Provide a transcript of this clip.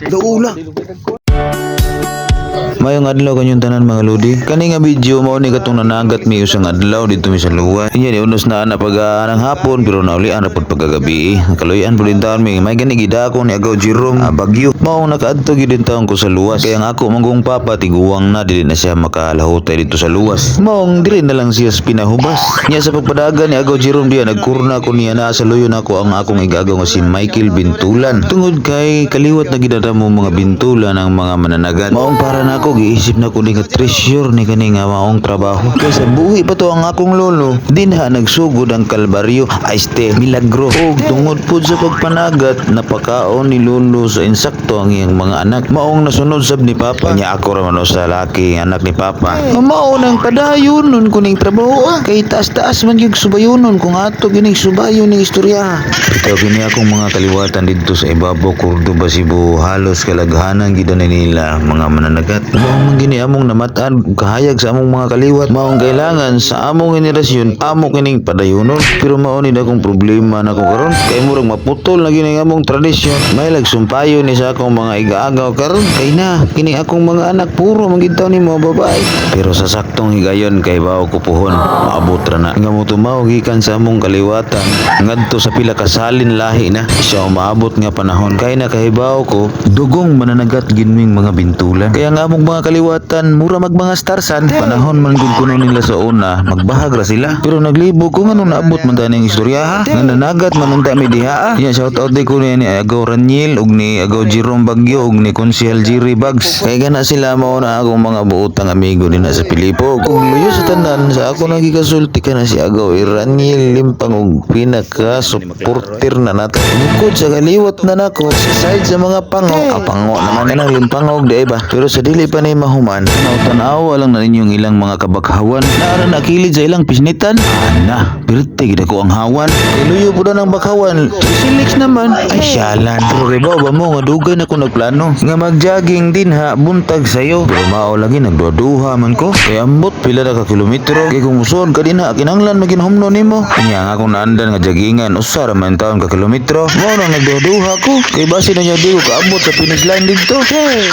Daula. Mayong adlaw kanyang tanan mga lodi. Kani nga video mao ni katong nanagat mi usang adlaw dito mi sa luwa. Inya ni unos na pag-aanang hapon pero naulian ra pud pagkagabi. Nakaluyan pud taon mi may gani gidako ni agaw Jerome Bagyo. Mao nakaadto gid taon ko sa luwas. Kaya ang ako manggong papa tiguwang na dili na siya makalahutay dito sa luwas. Maong dili na lang siya sa pinahubas. Nya sa pagpadagan ni agaw Jerome diya nagkurna ko niya na sa luyon ako ang akong igagaw nga si Michael Bintulan. Tungod kay kaliwat na gidadamo mga bintulan ang mga mananagat. Maong para na ako giisip na ko ni nga treasure ni kani nga maong trabaho. Kaysa buhi pa to ang akong lolo. Dinha nagsugod ang kalbaryo aiste milagro. Og tungod pud sa pagpanagat napakaon ni lolo sa insakto ang iyang mga anak. Maong nasunod sab ni papa. Kanya ako ra man sa laki anak ni papa. Mao nang padayon nun kuning trabaho. Kay taas-taas man yung subayonon kung ato gining subayon ni istorya. Ito kini akong mga kaliwatan dito sa ibabaw Cordoba, Cebu. Halos kalaghanan gid nila mga mananagat. Maong gini among namataan kahayag sa among mga kaliwat. Maong kailangan sa among henerasyon amo kining padayonon. Pero mao ni akong problema na ko karon kay murag maputol na gini among tradisyon. May lagsumpayo ni sa akong mga igaagaw karon kay na kini akong mga anak puro magitaw ni mga babae. Pero sa saktong higayon kay bawo ko puhon maabot ra na. Nga mo tumaw gikan sa among kaliwatan ngadto sa pila ka salin lahi na siya maabot nga panahon kay na kahibaw ko dugong mananagat ginming mga bintulan. Kaya nga among mga kaliwatan mura magmanga starsan panahon man gud kuno nila sa una magbahag ra sila pero naglibog ko ngano naabot man daning istorya ha nga nanagat man unta mi diha ya shout out ko ni agaw Raniel ug ni agaw Jerome Bagyo ug ni Konsehal Jerry Bags kay gana sila mao na akong mga buotang amigo dinha sa Pilipo ug luyo sa tanan sa ako nagikasulti kana si agaw Raniel limpang ug pinaka supporter na nato bukod sa kaliwat na nako sa side sa mga pango naman na limpangog di ba pero sa dili pa ni mahuman tanaw lang na ninyong ilang mga kabakhawan naara nakilid sa ilang pisnitan ana birte gid ako ang hawan iluyo pud ang bakhawan si Lex naman ay syalan pero kay ba mo nga dugay na ko nagplano nga magjogging din ha buntag sayo pero mao lagi nagduduha man ko kay ambot pila na ka kilometro kay kung usod ka din ha kinahanglan maginhumno nimo kanya nga akong naandan nga joggingan usa ra man taon ka kilometro mao na nagduduha ko kay base na niya di ko kaabot sa finish line dito hey